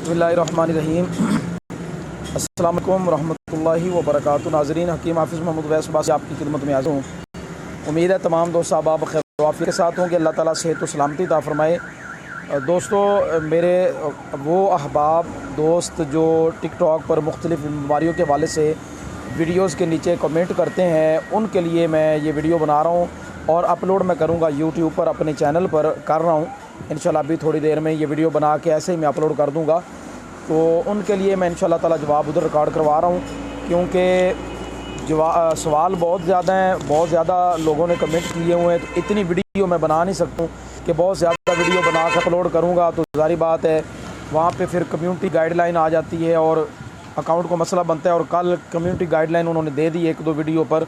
बिस्मिल्लाहिर्रहमानिर्रहीम। अस्सलाम वालेकुम रहमतुल्लाहि व बरकातुहू। नाज़रीन, हकीम हाफिज़ मोहम्मद वैस बासी आपकी खिदमत में हाज़िर हूँ। उम्मीद है तमाम दोस्त साहब खैर वाफ़ियत के साथ होंगे। अल्लाह ताला सेहत व सलामती अता फ़रमाए। दोस्तों, मेरे वो अहबाब दोस्त जो टिकटॉक पर मुख्तलिफ़ बीमारियों के हवाले से वीडियोज़ के नीचे कमेंट करते हैं, उनके लिए मैं ये वीडियो बना रहा हूँ और अपलोड मैं करूँगा यूट्यूब पर, अपने चैनल पर कर रहा हूँ। इंशाल्लाह अभी थोड़ी देर में ये वीडियो बना के ऐसे ही मैं अपलोड कर दूँगा। तो उनके लिए मैं इंशाल्लाह ताला जवाब उधर रिकॉर्ड करवा रहा हूँ, क्योंकि सवाल बहुत ज़्यादा हैं, बहुत ज़्यादा लोगों ने कमेंट किए हुए हैं। तो इतनी वीडियो मैं बना नहीं सकता हूँ कि बहुत ज़्यादा वीडियो बना कर अपलोड करूँगा तो ज़ाहिर बात है वहाँ पे फिर कम्युनिटी गाइडलाइन आ जाती है और अकाउंट को मसला बनता है। और कल कम्युनिटी गाइडलाइन उन्होंने दे दी एक दो वीडियो पर।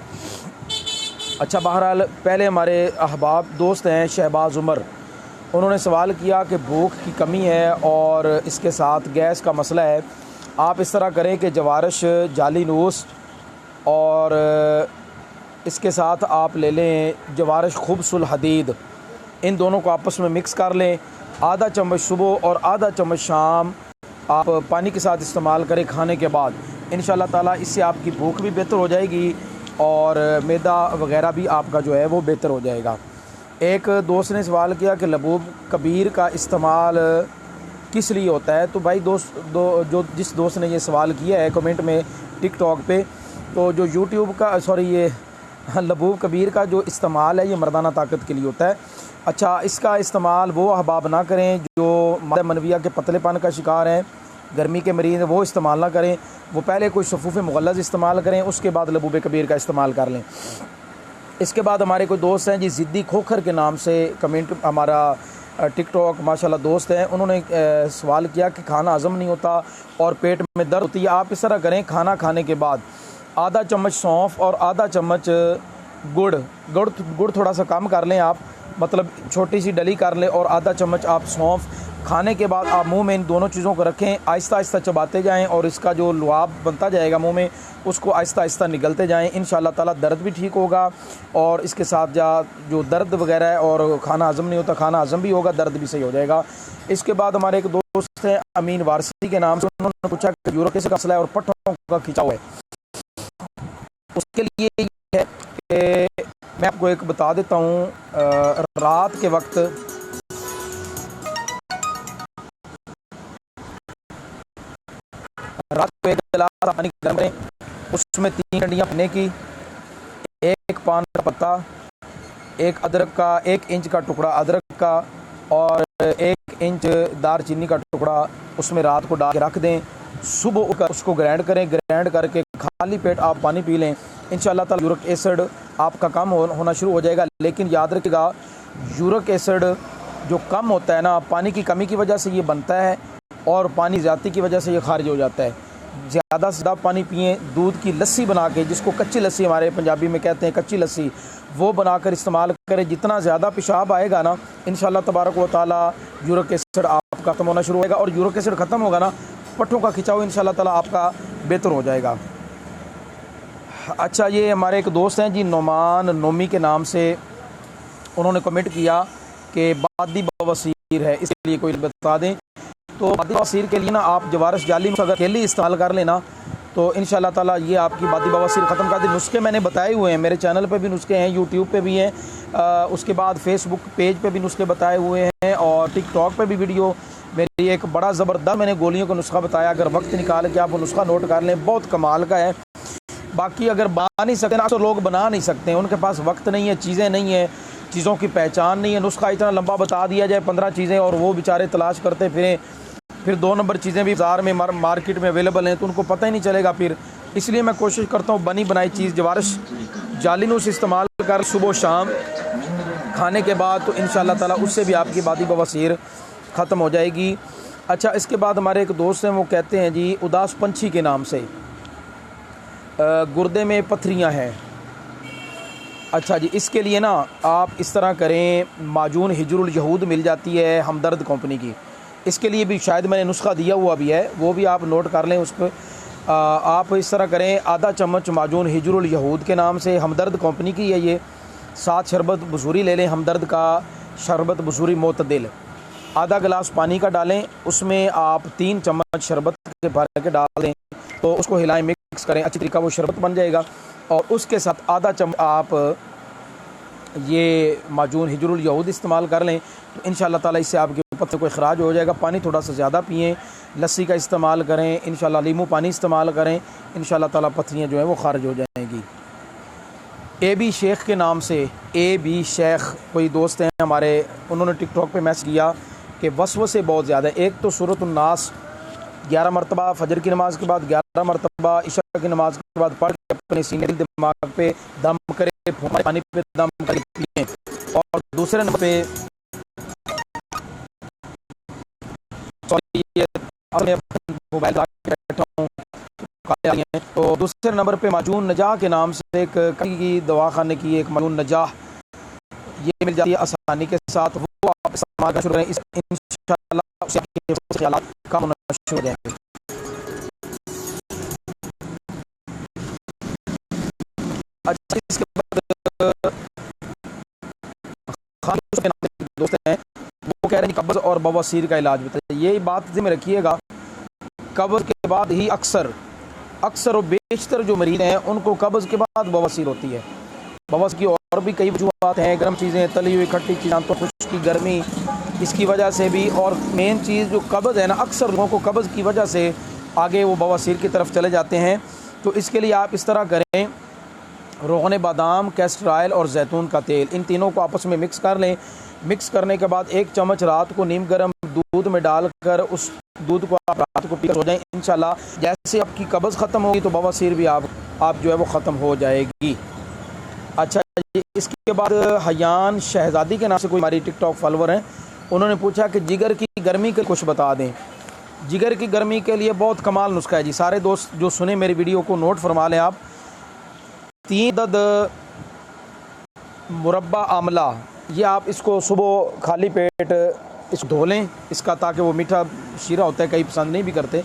अच्छा, बहरहाल पहले हमारे अहबाब दोस्त हैं शहबाज उमर, उन्होंने सवाल किया कि भूख की कमी है और इसके साथ गैस का मसला है। आप इस तरह करें कि जवारश जालीनूस और इसके साथ आप ले लें जवारश खुब्सुल हदीद, इन दोनों को आपस में मिक्स कर लें। आधा चम्मच सुबह और आधा चम्मच शाम आप पानी के साथ इस्तेमाल करें खाने के बाद। इंशाल्लाह ताला इससे आपकी भूख भी बेहतर हो जाएगी और मैदा वगैरह भी आपका जो है वो बेहतर हो जाएगा। एक दोस्त ने सवाल किया कि लबूब कबीर का इस्तेमाल किस लिए होता है। तो भाई जिस दोस्त ने ये सवाल किया है कमेंट में टिकटॉक पे, तो जो यूट्यूब का ये लबूब कबीर का जो इस्तेमाल है ये मर्दाना ताकत के लिए होता है। अच्छा, इसका इस्तेमाल वो अहबाब ना करें जो मादा मनविया के पतलेपन का शिकार हैं, गर्मी के मरीज़, वो इस्तेमाल ना करें। वो पहले कोई सफ़ूफ़ मुग़ल्लज़ इस्तेमाल करें, उसके बाद लबूब कबीर का इस्तेमाल कर लें। इसके बाद हमारे कोई दोस्त हैं जी ज़िद्दी खोखर के नाम से कमेंट, हमारा टिकटॉक माशाल्लाह दोस्त हैं, उन्होंने सवाल किया कि खाना हज़म नहीं होता और पेट में दर्द होती है। आप इस तरह करें, खाना खाने के बाद आधा चम्मच सौंफ और आधा चम्मच गुड़ थोड़ा सा कम कर लें आप, मतलब छोटी सी डली कर लें, और आधा चम्मच आप सौंफ खाने के बाद आप मुंह में इन दोनों चीज़ों को रखें, आहिस्ता आहिस्ता चबाते जाएं और इसका जो लुआब बनता जाएगा मुंह में उसको आहिस्ता आहिस्ता निगलते जाएं। इंशाल्लाह ताला दर्द भी ठीक होगा और इसके साथ जो दर्द वगैरह है और खाना हज़म नहीं होता, खाना हज़म भी होगा, दर्द भी सही हो जाएगा। इसके बाद हमारे एक दोस्त हैं अमीन वारसी के नाम से, उन्होंने पूछा कि यूरिक एसिड का मसला है और पट्टों का खिंचाव है। उसके लिए ये है कि मैं आपको एक बता देता हूँ, रात के वक्त को एक गिलास पानी गर्म करें, उसमें 3 डंडियाँ पन्ने की, एक पान का पत्ता, एक अदरक का 1 इंच का टुकड़ा अदरक का और 1 इंच दारचीनी का टुकड़ा उसमें रात को डाल के रख दें। सुबह उसको ग्राइंड करें, ग्राइंड करके खाली पेट आप पानी पी लें। इंशाल्लाह ताला यूरिक एसिड आपका कम होना शुरू हो जाएगा। लेकिन याद रखिएगा, यूरिक एसिड जो कम होता है ना, पानी की कमी की वजह से ये बनता है और पानी ज़्यादती की वजह से ये खारिज हो जाता है। ज़्यादा से ज़्यादा पानी पिएँ, दूध की लस्सी बना के, जिसको कच्ची लस्सी हमारे पंजाबी में कहते हैं, कच्ची लस्सी, वो बनाकर इस्तेमाल करें। जितना ज़्यादा पेशाब आएगा ना, इंशाल्लाह तबारक व तआला यूरिक एसिड आपका ख़त्म होना शुरू होगा और यूरिक एसिड ख़त्म होगा ना, पट्ठों का खिंचाव इंशाल्लाह ताला आपका बेहतर हो जाएगा। अच्छा, ये हमारे एक दोस्त हैं जी नोमान नोमी के नाम से, उन्होंने कमेंट किया कि बादी बवासीर है, इसके लिए कोई बता दें। तो बादी बवासीर के लिए ना आप जवारश जाली अगर अकेली इस्तेमाल कर लेना तो इंशाल्लाह ताला ये आपकी बादी बवासीर ख़त्म कर दे। नुस्खे मैंने बताए हुए हैं, मेरे चैनल पे भी नुस्खे हैं, यूट्यूब पे भी हैं, उसके बाद फेसबुक पेज पे भी नुस्खे बताए हुए हैं और टिकटॉक पे भी वीडियो मेरी एक बड़ा ज़बरदस्त मैंने गोलियों का नुस्खा बताया। अगर वक्त निकाल के आप वो नुस्खा नोट कर लें, बहुत कमाल का है। बाकी अगर बना नहीं सकते ना, तो लोग बना नहीं सकते, उनके पास वक्त नहीं है, चीज़ें नहीं है, चीज़ों की पहचान नहीं है। नुस्खा इतना लंबा बता दिया जाए 15 चीज़ें और वो बेचारे तलाश करते फिर 2 नंबर चीज़ें भी बाज़ार में मार्केट में अवेलेबल हैं तो उनको पता ही नहीं चलेगा फिर। इसलिए मैं कोशिश करता हूँ बनी बनाई चीज़ जवारश जालिनूस इस्तेमाल कर सुबह शाम खाने के बाद, तो इंशाल्लाह ताला उससे भी आपकी बादी बवासीर ख़त्म हो जाएगी। अच्छा, इसके बाद हमारे एक दोस्त हैं, वो कहते हैं जी उदास पंछी के नाम से, गुर्दे में पथरियाँ हैं। अच्छा जी, इसके लिए ना आप इस तरह करें, माजून हिजरुल यहूद मिल जाती है हमदर्द कंपनी की, इसके लिए भी शायद मैंने नुस्खा दिया हुआ भी है, वो भी आप नोट कर लें। उस पर आप इस तरह करें, आधा चम्मच माजून हिजरुल यहूद के नाम से, हमदर्द कंपनी की है ये, 7 शरबत बसूरी ले लें, हमदर्द का शरबत बसूरी मोतदिल, आधा गिलास पानी का डालें, उसमें आप 3 चम्मच शरबत के भर के डाल दें, तो उसको हिलाएं, मिक्स करें अच्छी तरीका, वो शरबत बन जाएगा। और उसके साथ आधा चम्मच आप ये माजून हिजरुल यहूद इस्तेमाल कर लें, तो इंशाअल्लाह ताला इससे आपके पत्ते को खराज हो जाएगा। पानी थोड़ा सा ज़्यादा पिएँ, लस्सी का इस्तेमाल करें, इंशाअल्लाह नींबू पानी इस्तेमाल करें, इंशाअल्लाह ताला पत्तियाँ जो हैं वो खारिज हो जाएंगी। ए बी शेख के नाम से, ए बी शेख कोई दोस्त हैं हमारे, उन्होंने टिकटॉक पे मैसेज किया कि वसवसे बहुत ज़्यादा है। एक तो सूरतुन नास 11 मरतबा फ़जर की नमाज़ के बाद, 11 मरतबा इशा की नमाज़ के बाद पढ़ के अपने सीने दिमाग पे दम करे, पानी पे दम करके पिए। और दूसरे नंबर पे मोबाइल बैठा हूँ, तो दूसरे नंबर पे माजून नजाह के नाम से एक की दवाखाने की एक माजून नजाह ये मिल जाती है आसानी के साथ, वो आप इस्तेमाल करना शुरू करें, इंशाअल्लाह उससे आपके ख़यालात कम होना शुरू हो जाएंगे। अच्छा, इसके बाद दोस्त हैं वो कह रहे हैं कब्ज़ और बवासीर का इलाज बताइए। ये बात ज़िम्मे रखिएगा, कब्ज़ के बाद ही अक्सर और बेशतर जो मरीज़ हैं उनको कब्ज़ के बाद बवासीर होती है। बवासीर की और भी कई वजूहात हैं, गर्म चीज़ें, तली हुई खट्टी चीज़ें, तो खुश्की, गर्मी, इसकी वजह से भी। और मेन चीज़ जो कब्ज़ है ना, अक्सर लोगों को कब्ज़ की वजह से आगे वो बवासीर की तरफ चले जाते हैं। तो इसके लिए आप इस तरह करें, रोग़न बादाम, कैस्टर ऑयल और जैतून का तेल, इन तीनों को आपस में मिक्स कर लें। मिक्स करने के बाद 1 चम्मच रात को नीम गर्म दूध में डालकर उस दूध को आप रात को पीकर हो जाएं। इंशाल्लाह जैसे आपकी कब्ज़ ख़त्म होगी तो बवासीर भी आप जो है वो ख़त्म हो जाएगी। अच्छा, इसके बाद हयान शहज़ादी के नाम से कोई हमारी टिकटॉक फॉलोवर हैं, उन्होंने पूछा कि जिगर की गर्मी के कुछ बता दें। जिगर की गर्मी के लिए बहुत कमाल नुस्खा है जी। सारे दोस्त जो सुने मेरी वीडियो को नोट फरमा लें आप। 3 अदद मुरब्बा आमला, ये आप इसको सुबह खाली पेट इसको धो लें इसका, ताकि वो मीठा शीरा होता है, कई पसंद नहीं भी करते,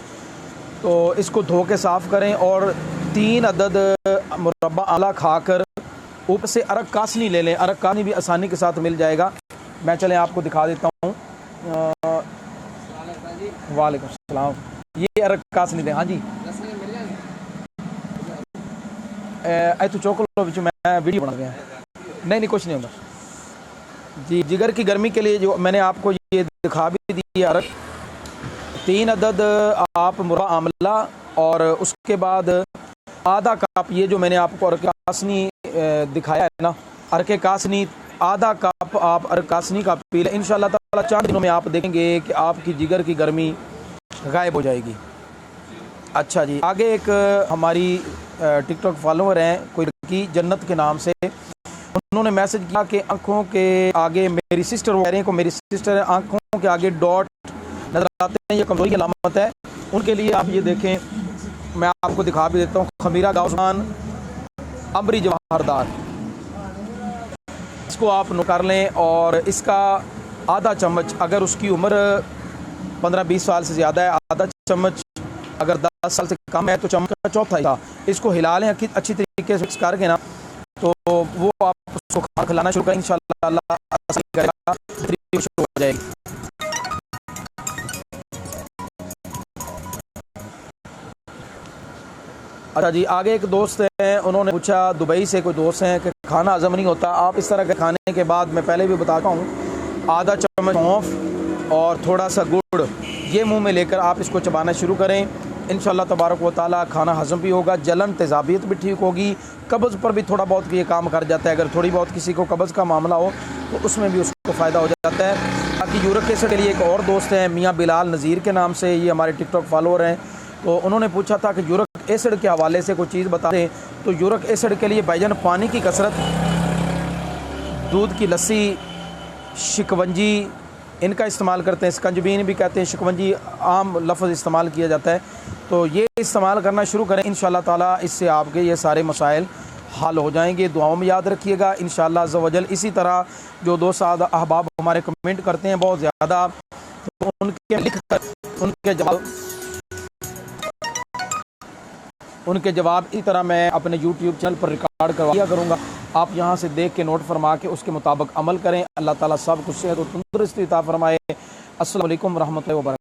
तो इसको धो के साफ़ करें। और 3 अदद मुरब्बा आमला खाकर ऊपर से अरक कासनी ले लें। अरक कासनी भी आसानी के साथ मिल जाएगा। मैं चलें आपको दिखा देता हूँ। वालेकुम सलाम। ये अरक कासनी दें। हाँ जी, तो चौकलो बिच मैं वीडियो बना गया। नहीं कुछ नहीं होगा जी। जिगर की गर्मी के लिए जो मैंने आपको ये दिखा भी दी है अरक, 3 अदद आप मुरब्बा आमला, और उसके बाद आधा कप ये जो मैंने आपको अरक कासनी दिखाया है ना, अरक कासनी आधा कप आप अरक कासनी का पी लें। इंशाअल्लाह ताला 4 दिनों में आप देखेंगे कि आपकी जिगर की गर्मी गायब हो जाएगी। अच्छा जी, आगे एक हमारी टिकटॉक फॉलोवर हैं कोई लड़की जन्नत के नाम से, उन्होंने मैसेज किया कि आँखों के आगे मेरी सिस्टर, वो कह रहे हैं को मेरी सिस्टर है, आँखों के आगे डॉट नज़र आते हैं, ये कमज़ोरी की अलामत है। उनके लिए आप ये देखें, मैं आपको दिखा भी देता हूँ। खमीरा गाउसान अमरी जवाहरदार, इसको आप नोट कर लें, और इसका आधा चम्मच, अगर उसकी उम्र 15-20 साल से ज़्यादा है, आधा चम्मच, अगर 10 साल से कम है तो चम्मच का चौथा हिस्सा इसको हिला लें अच्छी तरीके से मिक्स करके ना, तो वो आप उसको खिलाना शुरू करें। इंशाअल्लाह अल्लाह आसानी करेगा, शुरू हो जाएगी। अच्छा जी, आगे एक दोस्त हैं, उन्होंने पूछा, दुबई से कोई दोस्त हैं, कि खाना हज़म नहीं होता। आप इस तरह के खाने के बाद, मैं पहले भी बताता हूँ, आधा चम्मच सौंफ और थोड़ा सा गुड़ ये मुंह में लेकर आप इसको चबाना शुरू करें। इंशाअल्लाह तबारक व तआला खाना हज़म भी होगा, जलन तेज़ाबियत भी ठीक होगी, कब्ज़ पर भी थोड़ा बहुत ये काम कर जाता है। अगर थोड़ी बहुत किसी को कब्ज़ का मामला हो तो उसमें भी उसको फ़ायदा हो जाता है। बाकी यूरिक एसिड के लिए एक और दोस्त हैं मियाँ बिलाल नज़ीर के नाम से, ये हमारे टिकटॉक फॉलोअर हैं, तो उन्होंने पूछा था कि यूरिक एसिड के हवाले से कोई चीज़ बता दें। तो यूरिक एसिड के लिए भाईजान पानी की कसरत, दूध की लस्सी, शिकवंजी इनका इस्तेमाल करते हैं, स्कंजबीन भी कहते हैं, शिकवंजी आम लफ्ज़ इस्तेमाल किया जाता है, तो ये इस्तेमाल करना शुरू करें। इंशाअल्लाह ताला इससे आपके ये सारे मसाइल हल हो जाएंगे। दुआओं में याद रखिएगा इंशाअल्लाह अज़्ज़ व जल। इसी तरह जो दोस्त अहबाब हमारे कमेंट करते हैं बहुत ज़्यादा, तो उनके लिख कर उनके जवाब इसी तरह मैं अपने यूट्यूब चैनल पर रिकॉर्ड करवा करूँगा। आप यहाँ से देख के नोट फरमा के उसके मुताबिक अमल करें। अल्लाह ताला सब कुछ सेहत और तंदुरुस्ती अता फरमाए। अस्सलाम वालेकुम रहमतुल्लाहि व बरकातहू।